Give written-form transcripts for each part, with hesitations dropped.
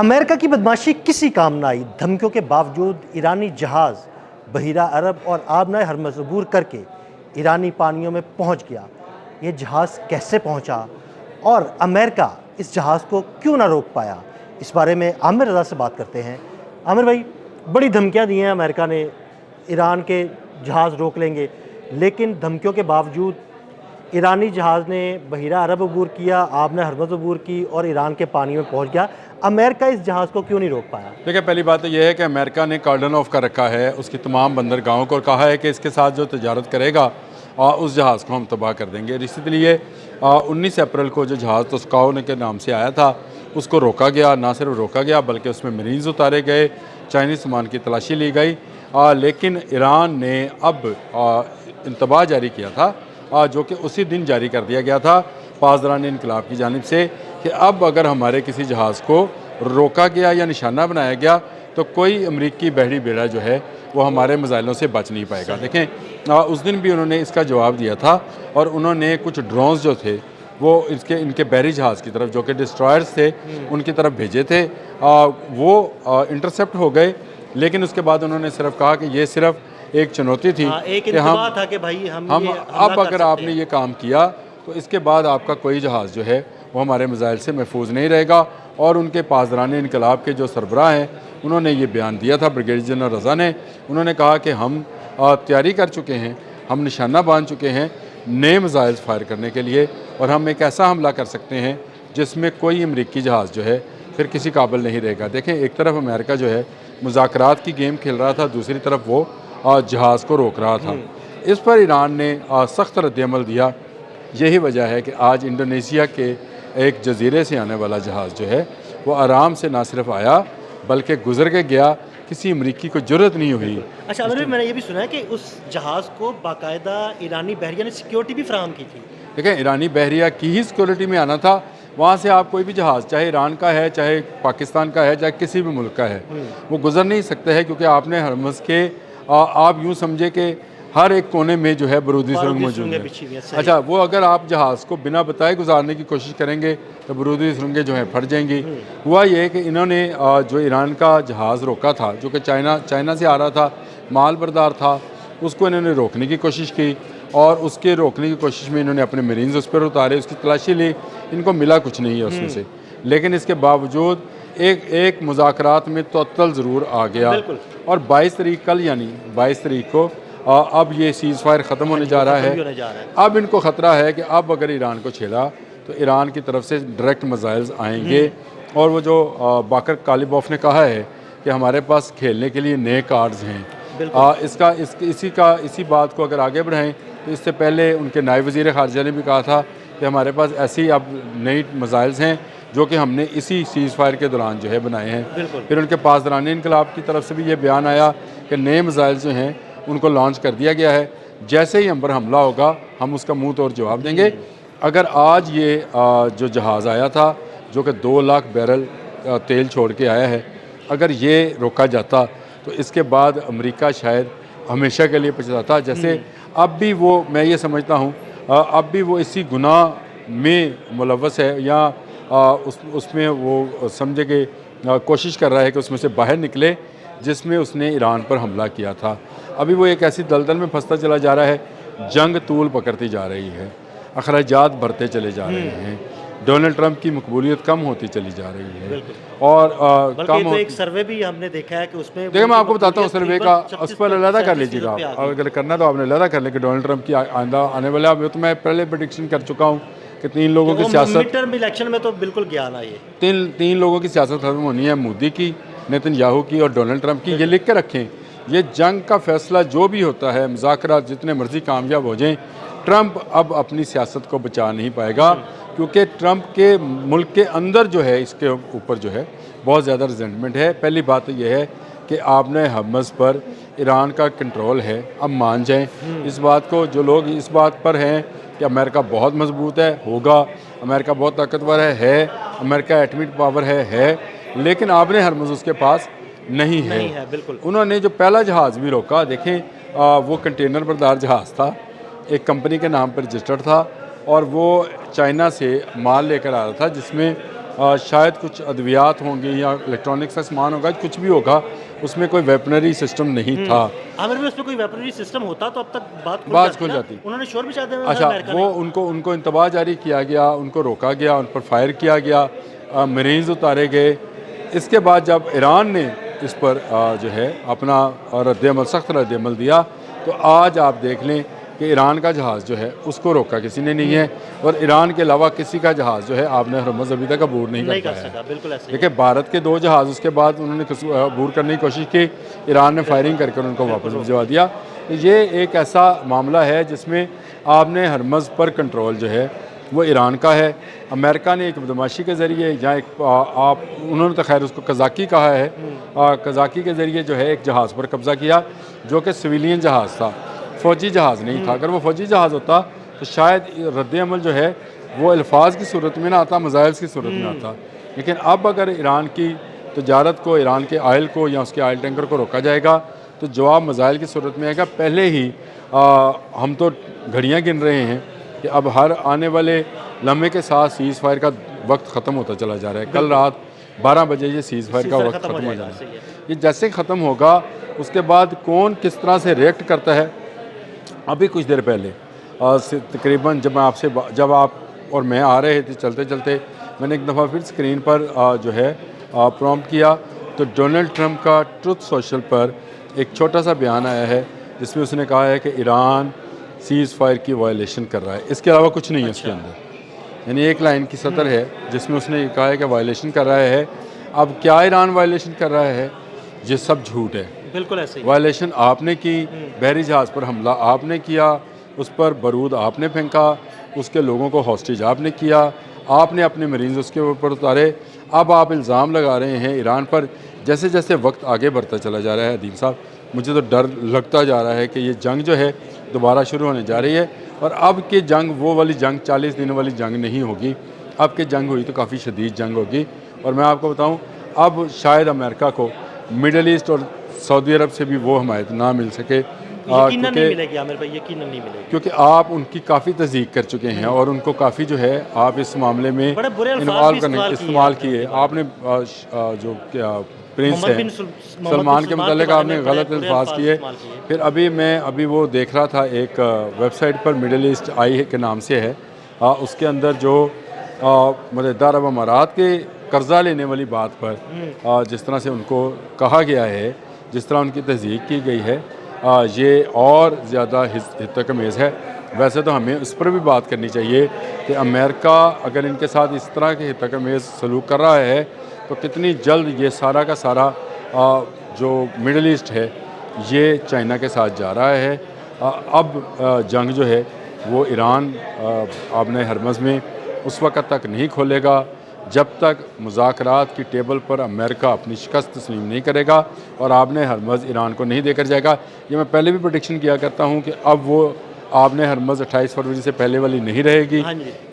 America की बदमाशी किसी काम न आई। धमकियों के बावजूद ईरानी जहाज़ बहीरा अरब और आबनाए हरमुज़ अबूर करके ईरानी पानियों में पहुंच गया। ये जहाज़ कैसे पहुंचा और अमेरिका इस जहाज़ को क्यों ना रोक पाया, इस बारे में आमिर रज़ा से बात करते हैं। आमिर भाई, बड़ी धमकियां दी हैं अमेरिका ने, ईरान के जहाज़ रोक लेंगे, लेकिन धमकियों के बावजूद ईरानी जहाज़ ने बहीरा अरब अबूर किया, आबनाए हरमुज़ अबूर की और ईरान के पानी में पहुंच गया। अमेरिका इस जहाज़ को क्यों नहीं रोक पाया? देखिए, पहली बात तो यह है कि अमेरिका ने कार्डन ऑफ कर रखा है उसकी तमाम बंदरगाहों को और कहा है कि इसके साथ जो तजारत करेगा उस जहाज़ को हम तबाह कर देंगे। इसलिए 19 अप्रैल को जो जहाज़ तस्काओ के नाम से आया था उसको रोका गया। ना सिर्फ रोका गया बल्कि उसमें मरीज़ उतारे गए, चाइनीज़ सामान की तलाशी ली गई। लेकिन ईरान ने अब इंतबाह जारी किया था, जो कि उसी दिन जारी कर दिया गया था पासदारान इनकलाब की जानिब से, कि अब अगर हमारे किसी जहाज़ को रोका गया या निशाना बनाया गया तो कोई अमरीकी बहरी बेड़ा जो है वो हमारे मिसाइलों से बच नहीं पाएगा। देखें, उस दिन भी उन्होंने इसका जवाब दिया था और उन्होंने कुछ ड्रोन्स जो थे वो इनके बहरी जहाज़ की तरफ, जो कि डिस्ट्रॉयर्स थे, उनकी तरफ भेजे थे। वो इंटरसेप्ट हो गए, लेकिन उसके बाद उन्होंने सिर्फ कहा कि ये सिर्फ एक चुनौती थी एक कि हम था कि भाई हम अब अगर आपने ये काम किया तो इसके बाद आपका कोई जहाज़ जो है वो हमारे मिसाइल से महफूज नहीं रहेगा। और उनके पासदारान इनकलाब के जो सरबराह हैं उन्होंने ये बयान दिया था, ब्रिगेडियर जनरल रज़ा ने। उन्होंने कहा कि हम तैयारी कर चुके हैं, हम निशाना बांध चुके हैं नए मिसाइल फायर करने के लिए, और हम एक ऐसा हमला कर सकते हैं जिसमें कोई अमरीकी जहाज़ जो है फिर किसी काबिल नहीं रहेगा। देखें, एक तरफ अमेरिका जो है मुज़ाकरात की गेम खेल रहा था, दूसरी तरफ वो जहाज़ को रोक रहा था। इस पर ईरान ने सख्त रद्दअमल दिया। यही वजह है कि आज इंडोनेशिया के एक जजीरे से आने वाला जहाज़ जो है वो आराम से ना सिर्फ आया बल्कि गुजर के गया, किसी अमरीकी को जरूरत नहीं हुई। अच्छा अमिर, मैंने ये भी सुना है कि उस जहाज़ को बाकायदा ईरानी बहरिया ने सिक्योरिटी भी फराहम की थी। देखें, ईरानी बहरिया की ही सिक्योरिटी में आना था। वहाँ से आप कोई भी जहाज़, चाहे ईरान का है, चाहे पाकिस्तान का है, चाहे किसी भी मुल्क का है, वो गुजर नहीं सकते हैं, क्योंकि आपने हरमुज़ के आप यूँ समझे कि हर एक कोने में जो है बारूदी सुरंग मौजूद है। अच्छा, वो अगर आप जहाज़ को बिना बताए गुजारने की कोशिश करेंगे तो बारूदी सुरंगें जो हैं फट जाएंगी। हुआ ये कि इन्होंने जो ईरान का जहाज़ रोका था, जो कि चाइना से आ रहा था, माल बरदार था, उसको इन्होंने रोकने की कोशिश की और उसके रोकने की कोशिश में इन्होंने अपने मरीन्स उस पर उतारे, उसकी तलाशी ली। इनको मिला कुछ नहीं है उसमें से, लेकिन इसके बावजूद एक मुज़ाकरात में तोतल ज़रूर आ गया। और 22 तारीख, कल यानी 22 तारीख को अब ये सीज़ फायर ख़त्म होने जा रहा है। अब इनको ख़तरा है कि अब अगर ईरान को छेड़ा तो ईरान की तरफ से डायरेक्ट मिसाइल्स आएंगे। और वो जो बाकर कालिबॉफ ने कहा है कि हमारे पास खेलने के लिए नए कार्ड्स हैं, इसी बात को अगर आगे बढ़ाएं तो इससे पहले उनके नायब वज़ीर ख़ारजा ने भी कहा था कि हमारे पास ऐसी अब नई मिसाइल्स हैं जो कि हमने इसी सीज़ फायर के दौरान जो है बनाए हैं। फिर उनके पासदारान इनकलाब की तरफ से भी ये बयान आया कि नए मिसाइल्स जो हैं उनको लॉन्च कर दिया गया है। जैसे ही हम पर हमला होगा हम उसका मुंह तोड़ जवाब देंगे। अगर आज ये जो जहाज़ आया था जो कि 2 लाख बैरल तेल छोड़ के आया है, अगर ये रोका जाता तो इसके बाद अमेरिका शायद हमेशा के लिए पछताता। जैसे अब भी वो, मैं ये समझता हूँ, अब भी वो इसी गुनाह में मुलव्वस है या उसमें वो समझे कि कोशिश कर रहा है कि उसमें से बाहर निकले जिसमें उसने ईरान पर हमला किया था। अभी वो एक ऐसी दलदल में फंसता चला जा रहा है, जंग तूल पकड़ती जा रही है, अखराजात बढ़ते चले जा रहे हैं, डोनाल्ड ट्रंप की मकबूलियत कम होती चली जा रही है। और कम तो एक सर्वे भी हमने देखा है कि उसमें, देखिए मैं आपको बताता हूँ सर्वे का, उस पर अलहदा कर लीजिएगा आप, अगर करना तो आपने अलहदा कर ले कि डोनाल्ड ट्रंप की आने वाला। तो मैं पहले प्रेडिक्शन कर चुका हूँ कि 3 लोगों की सियासत, मिड टर्म इलेक्शन में तो बिल्कुल गया ना, ये 3 लोगों की सियासत खत्म होनी है, मोदी की, नेतन्याहू की और डोनाल्ड ट्रंप की। ये लिख के रखें, ये जंग का फैसला जो भी होता है, मुज़ाकरात जितने मर्जी कामयाब हो जाएं, ट्रंप अब अपनी सियासत को बचा नहीं पाएगा, क्योंकि ट्रंप के मुल्क के अंदर जो है इसके ऊपर जो है बहुत ज़्यादा रिजेंटमेंट है। पहली बात तो यह है कि आपने हरमुज़ पर ईरान का कंट्रोल है, अब मान जाएं इस बात को। जो लोग इस बात पर हैं कि अमेरिका बहुत मजबूत है, होगा, अमेरिका बहुत ताकतवर है, अमेरिका एटॉमिक पावर है, लेकिन आपने हरमुज़ उसके पास नहीं है। बिल्कुल। उन्होंने जो पहला जहाज़ भी रोका, देखें वो कंटेनर बरदार जहाज़ था, एक कंपनी के नाम पर रजिस्टर्ड था और वो चाइना से माल लेकर आ रहा था, जिसमें शायद कुछ अद्वियात होंगी या इलेक्ट्रॉनिक्स का सामान होगा, कुछ भी होगा, उसमें कोई वेपनरी सिस्टम नहीं था। आमिर भाई उसमें कोई वेपनरी सिस्टम होता तो अब तक बात खुल जाती। उन्होंने शोर मचा दिया था अच्छा, अमेरिका वो उनको इंतबाह जारी किया गया, उनको रोका गया, उन पर फायर किया गया, मरीज़ उतारे गए। इसके बाद जब ईरान ने इस पर जो है अपना रद्द-ए-अमल, सख्त रद्द-ए-अमल दिया, तो आज आप देख लें कि ईरान का जहाज़ जो है उसको रोका किसी ने नहीं है, और ईरान के अलावा किसी का जहाज़ जो है आपने हरमज़ अभी तक अबूर नहीं कर पाया है। बिल्कुल ऐसे ही। देखिए, भारत के 2 जहाज़ उसके बाद उन्होंने अबूर करने की कोशिश की, ईरान ने फायरिंग करके उनको वापस भिजवा दिया। तो ये एक ऐसा मामला है जिसमें आपने हरमज़ पर कंट्रोल जो है वो ईरान का है। अमेरिका ने एक बदमाशी के ज़रिए या उन्होंने तो खैर उसको कज़ाकी कहा है, कज़ाकी के ज़रिए जो है एक जहाज़ पर कब्ज़ा किया, जो कि सिविलियन जहाज़ था, फ़ौजी जहाज़ नहीं था। अगर वो फ़ौजी जहाज़ होता तो शायद रद्द-ए-अमल जो है वो अल्फाज की सूरत में ना आता, मज़ाइल्स की सूरत में आता। लेकिन अब अगर ईरान की तजारत को, ईरान के आयल को या उसके आयल टैंकर को रोका जाएगा तो जवाब मज़ाइल की सूरत में आएगा। पहले ही हम तो घड़ियाँ गिन रहे हैं कि अब हर आने वाले लम्हे के साथ सीज़ फायर का वक्त ख़त्म होता चला जा रहा है। कल रात 12 बजे ये सीज़ फायर का वक्त ख़त्म हो जाना है। ये जैसे ख़त्म होगा उसके बाद कौन किस तरह से रिएक्ट करता है। अभी कुछ देर पहले तकरीबन जब आप और मैं आ रहे थे चलते चलते, मैंने एक दफ़ा फिर स्क्रीन पर जो है प्रॉम्प्ट किया तो डोनाल्ड ट्रंप का ट्रुथ सोशल पर एक छोटा सा बयान आया है जिसमें उसने कहा है कि ईरान सीज़ फायर की वायलेशन कर रहा है। इसके अलावा कुछ नहीं है उसके अंदर, यानी एक लाइन की सतर है जिसमें उसने कहा है कि वायलेशन कर रहा है। अब क्या ईरान वायलेशन कर रहा है, ये सब झूठ है। बिल्कुल ऐसे ही। वायलेशन आपने की, बहरी जहाज़ पर हमला आपने किया, उस पर बारूद आपने फेंका, उसके लोगों को हॉस्टेज आपने किया, आपने अपने मरीज़ उसके ऊपर उतारे। अब आप इल्ज़ाम लगा रहे हैं ईरान पर। जैसे जैसे वक्त आगे बढ़ता चला जा रहा है अदीम साहब, मुझे तो डर लगता जा रहा है कि ये जंग जो है दोबारा शुरू होने जा रही है। और अब की जंग वो वाली जंग 40 दिन वाली जंग नहीं होगी, अब की जंग हुई तो काफ़ी शदीद जंग होगी। और मैं आपको बताऊं, अब शायद अमेरिका को मिडल ईस्ट और सऊदी अरब से भी वो हमायत ना मिल सके, यकीनन नहीं मिलेगी आमिर भाई, यकीनन नहीं मिलेगी, क्योंकि आप उनकी काफ़ी तस्दीक कर चुके हैं और उनको काफ़ी जो है आप इस मामले में बड़े बुरे अल्फाज इन्वॉल्व भी करने इस्तेमाल किए। आपने जो प्रिंस है सलमान के मतलब आपने गलत अल्फाज किए। फिर अभी वो देख रहा था एक वेबसाइट पर मिडल ईस्ट आई के नाम से है, उसके अंदर जो मुत्तहिदा अरब अमारात के कर्जा लेने वाली बात पर जिस तरह से उनको कहा गया है, जिस तरह उनकी तस्दीक की गई है, ये और ज़्यादा हितकमेज़ है। वैसे तो हमें उस पर भी बात करनी चाहिए कि अमेरिका अगर इनके साथ इस तरह के हितकमेज़ सलूक कर रहा है तो कितनी जल्द ये सारा का सारा जो मिडल ईस्ट है ये चाइना के साथ जा रहा है। अब जंग जो है वो ईरान आपने हरमज़ में उस वक़्त तक नहीं खोलेगा जब तक मुज़ाकरात की टेबल पर अमेरिका अपनी शिकस्त तस्लीम नहीं करेगा और आपने हरमज़ ईरान को नहीं देकर जाएगा। ये मैं पहले भी प्रेडिक्शन किया करता हूँ कि अब वो आपने हरमज़ 28 फरवरी से पहले वाली नहीं रहेगी।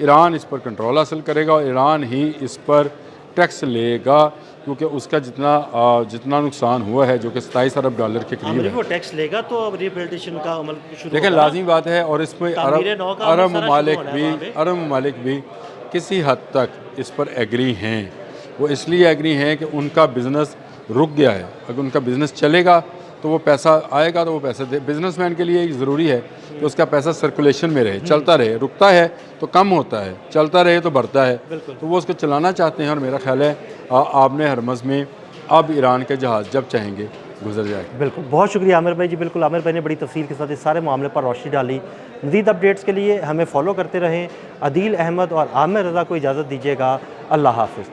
ईरान इस पर कंट्रोल हासिल करेगा और ईरान ही इस पर टैक्स लेगा, क्योंकि उसका जितना नुकसान हुआ है जो कि 27 अरब डॉलर के करीब है, वो टैक्स लेगा तो अब रिपेल्टेशन का अमल शुरू देखिए लाज़मी बात है। और इसमें अरब ममालिक भी किसी हद तक इस पर एग्री हैं। वो इसलिए एग्री हैं कि उनका बिज़नेस रुक गया है। अगर उनका बिज़नेस चलेगा तो वो पैसा आएगा, तो वो पैसा दे। बिजनेसमैन के लिए ज़रूरी है कि उसका पैसा सर्कुलेशन में रहे, चलता रहे। रुकता है तो कम होता है, चलता रहे तो बढ़ता है। तो वो उसको चलाना चाहते हैं और मेरा ख्याल है आपने हरमज़ में अब ईरान के जहाज़ जब चाहेंगे गुजर जाएगा। बिल्कुल, बहुत शुक्रिया आमिर भाई जी। बिल्कुल, आमिर भाई ने बड़ी तफसील के साथ इस सारे मामले पर रोशनी डाली। मज़ीद अपडेट्स के लिए हमें फॉलो करते रहें। अदील अहमद और आमिर रज़ा को इजाज़त दीजिएगा। अल्लाह हाफ़िज़।